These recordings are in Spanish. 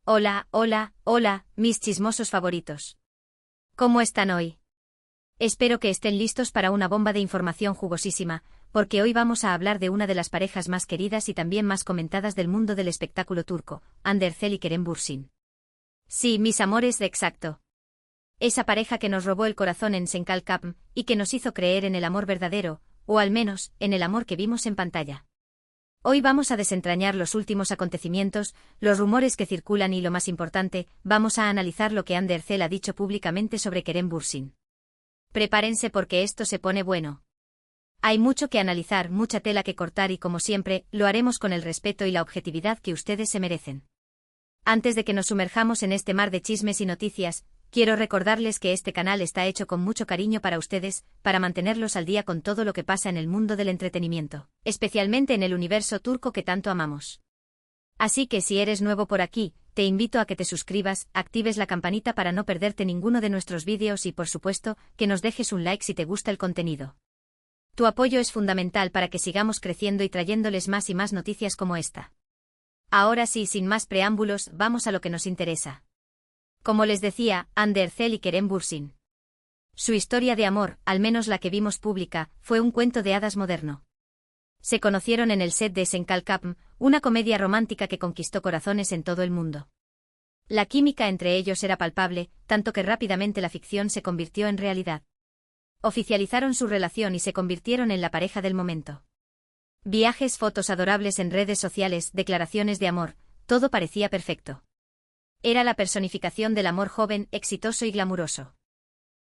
Hola, hola, hola, mis chismosos favoritos. ¿Cómo están hoy? Espero que estén listos para una bomba de información jugosísima, porque hoy vamos a hablar de una de las parejas más queridas y también más comentadas del mundo del espectáculo turco, Hande Erçel y Kerem Bürsin. Sí, mis amores, exacto. Esa pareja que nos robó el corazón en Senkalkapm y que nos hizo creer en el amor verdadero, o al menos, en el amor que vimos en pantalla. Hoy vamos a desentrañar los últimos acontecimientos, los rumores que circulan y lo más importante, vamos a analizar lo que Hande Erçel ha dicho públicamente sobre Kerem Bürsin. Prepárense porque esto se pone bueno. Hay mucho que analizar, mucha tela que cortar y como siempre, lo haremos con el respeto y la objetividad que ustedes se merecen. Antes de que nos sumerjamos en este mar de chismes y noticias, quiero recordarles que este canal está hecho con mucho cariño para ustedes, para mantenerlos al día con todo lo que pasa en el mundo del entretenimiento, especialmente en el universo turco que tanto amamos. Así que si eres nuevo por aquí, te invito a que te suscribas, actives la campanita para no perderte ninguno de nuestros vídeos y por supuesto, que nos dejes un like si te gusta el contenido. Tu apoyo es fundamental para que sigamos creciendo y trayéndoles más y más noticias como esta. Ahora sí, sin más preámbulos, vamos a lo que nos interesa. Como les decía, Hande Erçel y Kerem Bürsin. Su historia de amor, al menos la que vimos pública, fue un cuento de hadas moderno. Se conocieron en el set de Senkalkapm, una comedia romántica que conquistó corazones en todo el mundo. La química entre ellos era palpable, tanto que rápidamente la ficción se convirtió en realidad. Oficializaron su relación y se convirtieron en la pareja del momento. Viajes, fotos adorables en redes sociales, declaraciones de amor, todo parecía perfecto. Era la personificación del amor joven, exitoso y glamuroso.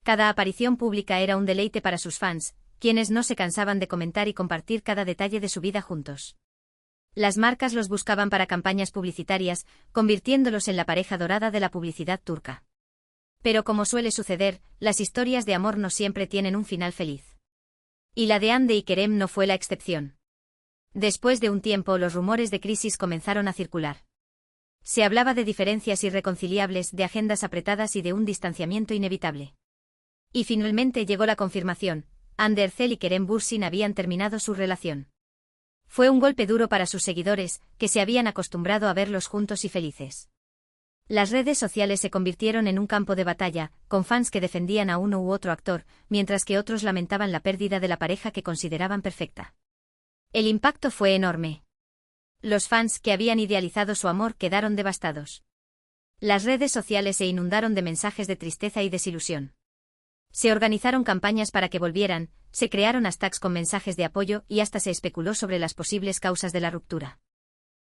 Cada aparición pública era un deleite para sus fans, quienes no se cansaban de comentar y compartir cada detalle de su vida juntos. Las marcas los buscaban para campañas publicitarias, convirtiéndolos en la pareja dorada de la publicidad turca. Pero como suele suceder, las historias de amor no siempre tienen un final feliz. Y la de Hande y Kerem no fue la excepción. Después de un tiempo, los rumores de crisis comenzaron a circular. Se hablaba de diferencias irreconciliables, de agendas apretadas y de un distanciamiento inevitable. Y finalmente llegó la confirmación: Hande Erçel y Kerem Bürsin habían terminado su relación. Fue un golpe duro para sus seguidores, que se habían acostumbrado a verlos juntos y felices. Las redes sociales se convirtieron en un campo de batalla, con fans que defendían a uno u otro actor, mientras que otros lamentaban la pérdida de la pareja que consideraban perfecta. El impacto fue enorme. Los fans que habían idealizado su amor quedaron devastados. Las redes sociales se inundaron de mensajes de tristeza y desilusión. Se organizaron campañas para que volvieran, se crearon hashtags con mensajes de apoyo y hasta se especuló sobre las posibles causas de la ruptura.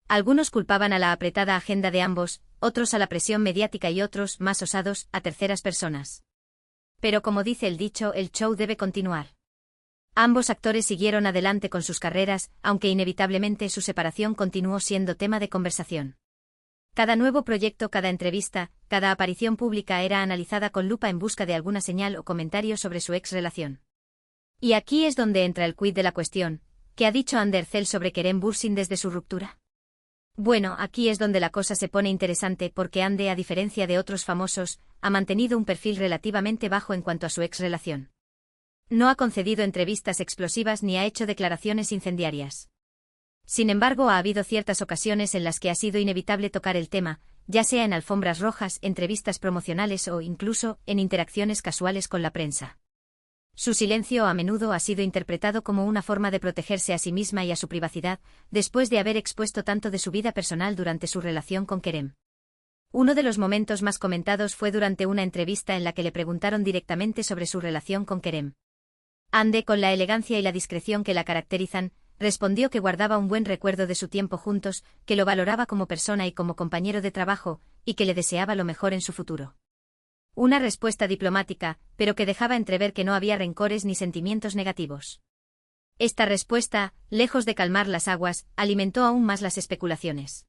Algunos culpaban a la apretada agenda de ambos, otros a la presión mediática y otros, más osados, a terceras personas. Pero como dice el dicho, el show debe continuar. Ambos actores siguieron adelante con sus carreras, aunque inevitablemente su separación continuó siendo tema de conversación. Cada nuevo proyecto, cada entrevista, cada aparición pública era analizada con lupa en busca de alguna señal o comentario sobre su ex relación. Y aquí es donde entra el quid de la cuestión: ¿qué ha dicho Hande Erçel sobre Kerem Bürsin desde su ruptura? Bueno, aquí es donde la cosa se pone interesante porque Hande, a diferencia de otros famosos, ha mantenido un perfil relativamente bajo en cuanto a su ex relación. No ha concedido entrevistas explosivas ni ha hecho declaraciones incendiarias. Sin embargo, ha habido ciertas ocasiones en las que ha sido inevitable tocar el tema, ya sea en alfombras rojas, entrevistas promocionales o incluso en interacciones casuales con la prensa. Su silencio a menudo ha sido interpretado como una forma de protegerse a sí misma y a su privacidad, después de haber expuesto tanto de su vida personal durante su relación con Kerem. Uno de los momentos más comentados fue durante una entrevista en la que le preguntaron directamente sobre su relación con Kerem. Hande, con la elegancia y la discreción que la caracterizan, respondió que guardaba un buen recuerdo de su tiempo juntos, que lo valoraba como persona y como compañero de trabajo, y que le deseaba lo mejor en su futuro. Una respuesta diplomática, pero que dejaba entrever que no había rencores ni sentimientos negativos. Esta respuesta, lejos de calmar las aguas, alimentó aún más las especulaciones.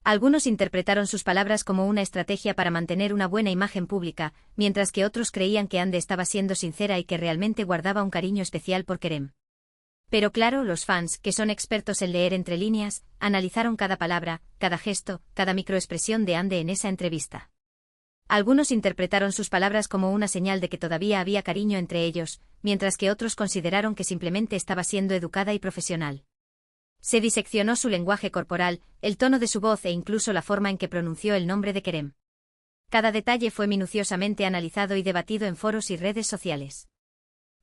Algunos interpretaron sus palabras como una estrategia para mantener una buena imagen pública, mientras que otros creían que Hande estaba siendo sincera y que realmente guardaba un cariño especial por Kerem. Pero claro, los fans, que son expertos en leer entre líneas, analizaron cada palabra, cada gesto, cada microexpresión de Hande en esa entrevista. Algunos interpretaron sus palabras como una señal de que todavía había cariño entre ellos, mientras que otros consideraron que simplemente estaba siendo educada y profesional. Se diseccionó su lenguaje corporal, el tono de su voz e incluso la forma en que pronunció el nombre de Kerem. Cada detalle fue minuciosamente analizado y debatido en foros y redes sociales.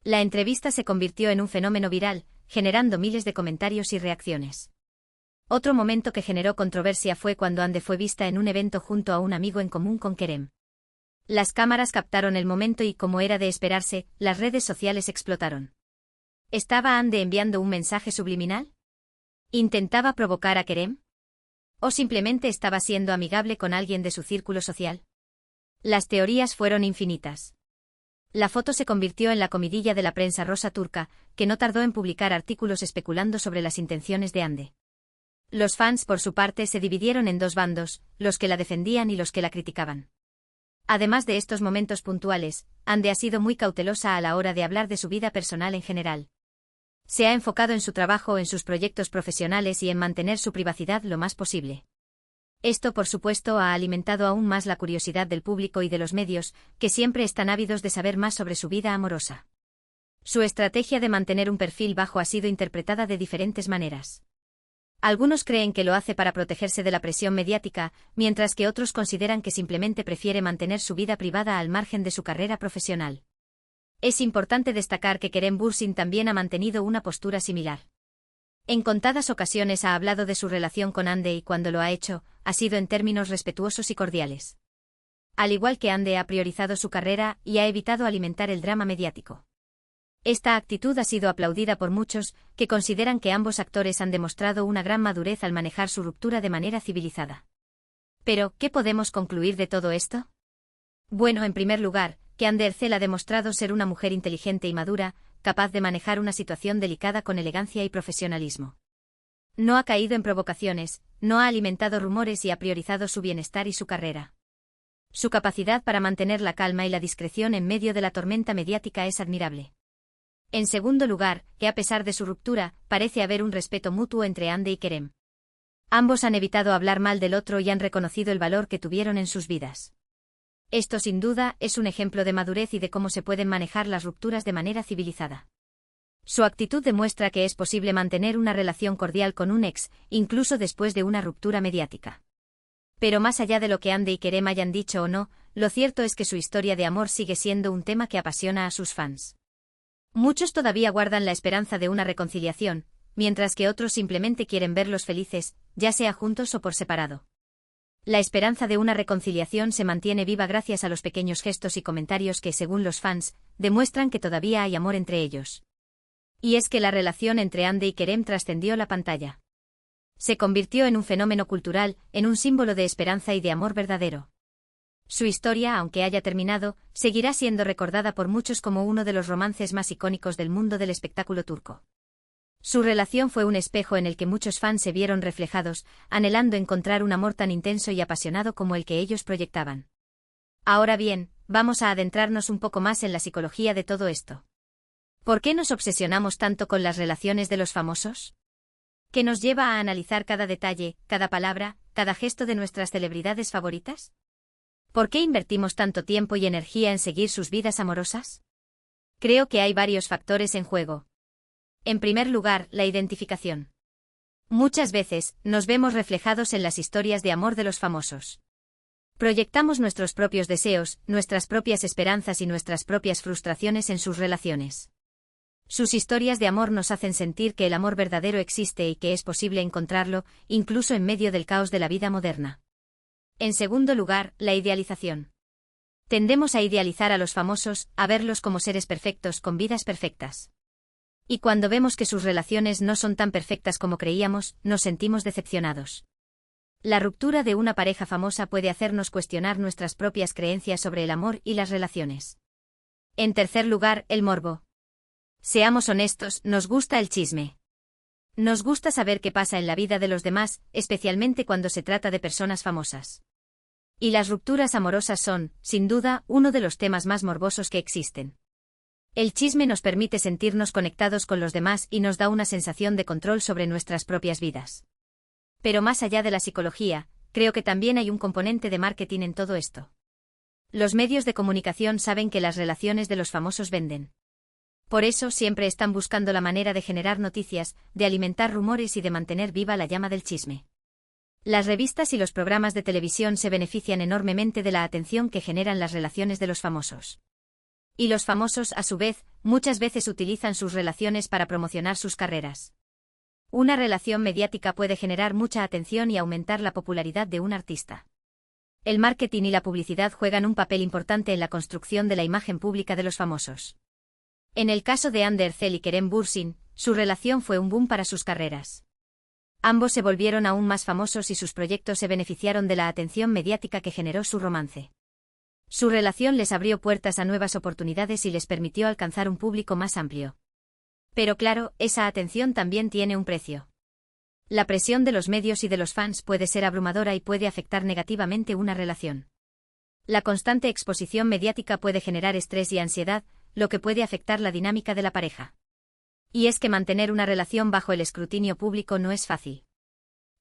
La entrevista se convirtió en un fenómeno viral, generando miles de comentarios y reacciones. Otro momento que generó controversia fue cuando Hande fue vista en un evento junto a un amigo en común con Kerem. Las cámaras captaron el momento y, como era de esperarse, las redes sociales explotaron. ¿Estaba Hande enviando un mensaje subliminal? ¿Intentaba provocar a Kerem? ¿O simplemente estaba siendo amigable con alguien de su círculo social? Las teorías fueron infinitas. La foto se convirtió en la comidilla de la prensa rosa turca, que no tardó en publicar artículos especulando sobre las intenciones de Hande. Los fans, por su parte, se dividieron en dos bandos, los que la defendían y los que la criticaban. Además de estos momentos puntuales, Hande ha sido muy cautelosa a la hora de hablar de su vida personal en general. Se ha enfocado en su trabajo, en sus proyectos profesionales y en mantener su privacidad lo más posible. Esto, por supuesto, ha alimentado aún más la curiosidad del público y de los medios, que siempre están ávidos de saber más sobre su vida amorosa. Su estrategia de mantener un perfil bajo ha sido interpretada de diferentes maneras. Algunos creen que lo hace para protegerse de la presión mediática, mientras que otros consideran que simplemente prefiere mantener su vida privada al margen de su carrera profesional. Es importante destacar que Kerem Bürsin también ha mantenido una postura similar. En contadas ocasiones ha hablado de su relación con Hande y cuando lo ha hecho, ha sido en términos respetuosos y cordiales. Al igual que Hande ha priorizado su carrera y ha evitado alimentar el drama mediático. Esta actitud ha sido aplaudida por muchos, que consideran que ambos actores han demostrado una gran madurez al manejar su ruptura de manera civilizada. Pero, ¿qué podemos concluir de todo esto? Bueno, en primer lugar, que Hande Erçel ha demostrado ser una mujer inteligente y madura, capaz de manejar una situación delicada con elegancia y profesionalismo. No ha caído en provocaciones, no ha alimentado rumores y ha priorizado su bienestar y su carrera. Su capacidad para mantener la calma y la discreción en medio de la tormenta mediática es admirable. En segundo lugar, que a pesar de su ruptura, parece haber un respeto mutuo entre Hande y Kerem. Ambos han evitado hablar mal del otro y han reconocido el valor que tuvieron en sus vidas. Esto sin duda es un ejemplo de madurez y de cómo se pueden manejar las rupturas de manera civilizada. Su actitud demuestra que es posible mantener una relación cordial con un ex, incluso después de una ruptura mediática. Pero más allá de lo que Hande y Kerem hayan dicho o no, lo cierto es que su historia de amor sigue siendo un tema que apasiona a sus fans. Muchos todavía guardan la esperanza de una reconciliación, mientras que otros simplemente quieren verlos felices, ya sea juntos o por separado. La esperanza de una reconciliación se mantiene viva gracias a los pequeños gestos y comentarios que, según los fans, demuestran que todavía hay amor entre ellos. Y es que la relación entre Hande y Kerem trascendió la pantalla. Se convirtió en un fenómeno cultural, en un símbolo de esperanza y de amor verdadero. Su historia, aunque haya terminado, seguirá siendo recordada por muchos como uno de los romances más icónicos del mundo del espectáculo turco. Su relación fue un espejo en el que muchos fans se vieron reflejados, anhelando encontrar un amor tan intenso y apasionado como el que ellos proyectaban. Ahora bien, vamos a adentrarnos un poco más en la psicología de todo esto. ¿Por qué nos obsesionamos tanto con las relaciones de los famosos? ¿Qué nos lleva a analizar cada detalle, cada palabra, cada gesto de nuestras celebridades favoritas? ¿Por qué invertimos tanto tiempo y energía en seguir sus vidas amorosas? Creo que hay varios factores en juego. En primer lugar, la identificación. Muchas veces, nos vemos reflejados en las historias de amor de los famosos. Proyectamos nuestros propios deseos, nuestras propias esperanzas y nuestras propias frustraciones en sus relaciones. Sus historias de amor nos hacen sentir que el amor verdadero existe y que es posible encontrarlo, incluso en medio del caos de la vida moderna. En segundo lugar, la idealización. Tendemos a idealizar a los famosos, a verlos como seres perfectos con vidas perfectas. Y cuando vemos que sus relaciones no son tan perfectas como creíamos, nos sentimos decepcionados. La ruptura de una pareja famosa puede hacernos cuestionar nuestras propias creencias sobre el amor y las relaciones. En tercer lugar, el morbo. Seamos honestos, nos gusta el chisme. Nos gusta saber qué pasa en la vida de los demás, especialmente cuando se trata de personas famosas. Y las rupturas amorosas son, sin duda, uno de los temas más morbosos que existen. El chisme nos permite sentirnos conectados con los demás y nos da una sensación de control sobre nuestras propias vidas. Pero más allá de la psicología, creo que también hay un componente de marketing en todo esto. Los medios de comunicación saben que las relaciones de los famosos venden. Por eso siempre están buscando la manera de generar noticias, de alimentar rumores y de mantener viva la llama del chisme. Las revistas y los programas de televisión se benefician enormemente de la atención que generan las relaciones de los famosos. Y los famosos, a su vez, muchas veces utilizan sus relaciones para promocionar sus carreras. Una relación mediática puede generar mucha atención y aumentar la popularidad de un artista. El marketing y la publicidad juegan un papel importante en la construcción de la imagen pública de los famosos. En el caso de Ander Zel y Kerem Bürsin, su relación fue un boom para sus carreras. Ambos se volvieron aún más famosos y sus proyectos se beneficiaron de la atención mediática que generó su romance. Su relación les abrió puertas a nuevas oportunidades y les permitió alcanzar un público más amplio. Pero claro, esa atención también tiene un precio. La presión de los medios y de los fans puede ser abrumadora y puede afectar negativamente una relación. La constante exposición mediática puede generar estrés y ansiedad, lo que puede afectar la dinámica de la pareja. Y es que mantener una relación bajo el escrutinio público no es fácil.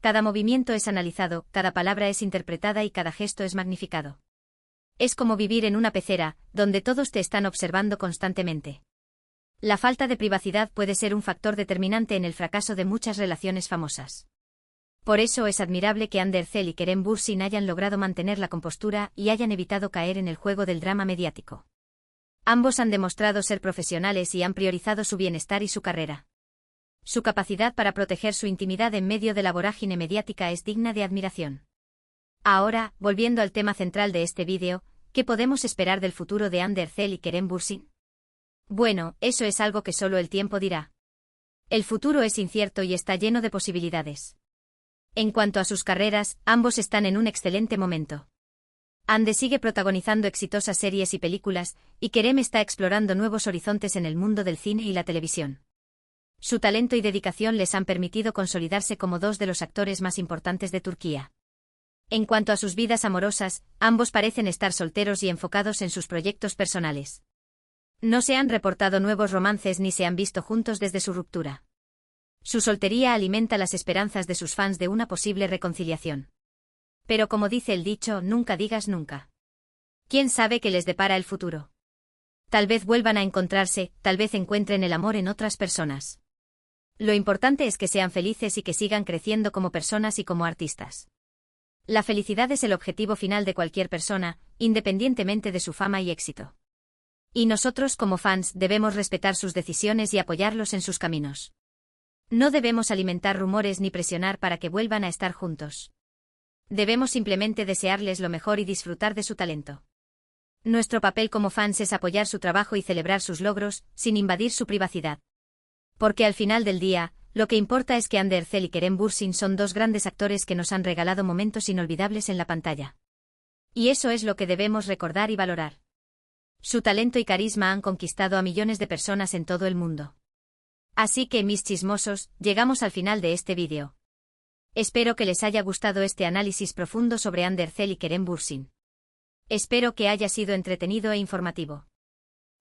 Cada movimiento es analizado, cada palabra es interpretada y cada gesto es magnificado. Es como vivir en una pecera, donde todos te están observando constantemente. La falta de privacidad puede ser un factor determinante en el fracaso de muchas relaciones famosas. Por eso es admirable que Ander Zel y Kerem Bürsin hayan logrado mantener la compostura y hayan evitado caer en el juego del drama mediático. Ambos han demostrado ser profesionales y han priorizado su bienestar y su carrera. Su capacidad para proteger su intimidad en medio de la vorágine mediática es digna de admiración. Ahora, volviendo al tema central de este vídeo, ¿qué podemos esperar del futuro de Ander Zel y Kerem Bürsin? Bueno, eso es algo que solo el tiempo dirá. El futuro es incierto y está lleno de posibilidades. En cuanto a sus carreras, ambos están en un excelente momento. Ander sigue protagonizando exitosas series y películas, y Kerem está explorando nuevos horizontes en el mundo del cine y la televisión. Su talento y dedicación les han permitido consolidarse como dos de los actores más importantes de Turquía. En cuanto a sus vidas amorosas, ambos parecen estar solteros y enfocados en sus proyectos personales. No se han reportado nuevos romances ni se han visto juntos desde su ruptura. Su soltería alimenta las esperanzas de sus fans de una posible reconciliación. Pero como dice el dicho, nunca digas nunca. ¿Quién sabe qué les depara el futuro? Tal vez vuelvan a encontrarse, tal vez encuentren el amor en otras personas. Lo importante es que sean felices y que sigan creciendo como personas y como artistas. La felicidad es el objetivo final de cualquier persona, independientemente de su fama y éxito. Y nosotros como fans debemos respetar sus decisiones y apoyarlos en sus caminos. No debemos alimentar rumores ni presionar para que vuelvan a estar juntos. Debemos simplemente desearles lo mejor y disfrutar de su talento. Nuestro papel como fans es apoyar su trabajo y celebrar sus logros, sin invadir su privacidad. Porque al final del día, lo que importa es que Ander Zel y Kerem Bürsin son dos grandes actores que nos han regalado momentos inolvidables en la pantalla. Y eso es lo que debemos recordar y valorar. Su talento y carisma han conquistado a millones de personas en todo el mundo. Así que, mis chismosos, llegamos al final de este vídeo. Espero que les haya gustado este análisis profundo sobre Ander Zel y Kerem Bürsin. Espero que haya sido entretenido e informativo.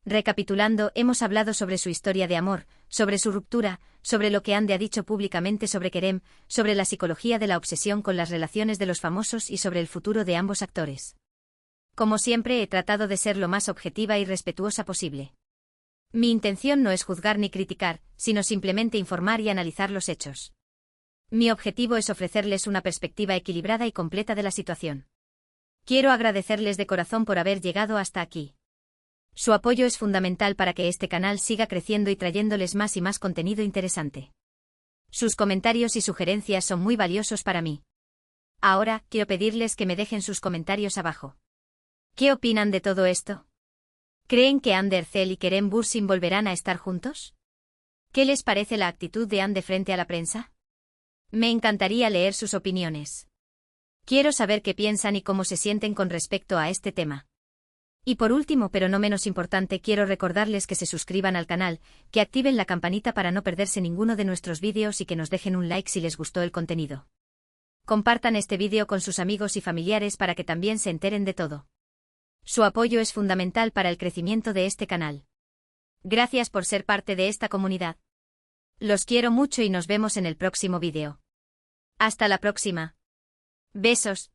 Recapitulando, hemos hablado sobre su historia de amor, sobre su ruptura, sobre lo que Ander ha dicho públicamente sobre Kerem, sobre la psicología de la obsesión con las relaciones de los famosos y sobre el futuro de ambos actores. Como siempre, he tratado de ser lo más objetiva y respetuosa posible. Mi intención no es juzgar ni criticar, sino simplemente informar y analizar los hechos. Mi objetivo es ofrecerles una perspectiva equilibrada y completa de la situación. Quiero agradecerles de corazón por haber llegado hasta aquí. Su apoyo es fundamental para que este canal siga creciendo y trayéndoles más y más contenido interesante. Sus comentarios y sugerencias son muy valiosos para mí. Ahora, quiero pedirles que me dejen sus comentarios abajo. ¿Qué opinan de todo esto? ¿Creen que Ander Zel y Kerem Bürsin volverán a estar juntos? ¿Qué les parece la actitud de Ander frente a la prensa? Me encantaría leer sus opiniones. Quiero saber qué piensan y cómo se sienten con respecto a este tema. Y por último, pero no menos importante, quiero recordarles que se suscriban al canal, que activen la campanita para no perderse ninguno de nuestros vídeos y que nos dejen un like si les gustó el contenido. Compartan este vídeo con sus amigos y familiares para que también se enteren de todo. Su apoyo es fundamental para el crecimiento de este canal. Gracias por ser parte de esta comunidad. Los quiero mucho y nos vemos en el próximo vídeo. Hasta la próxima. Besos.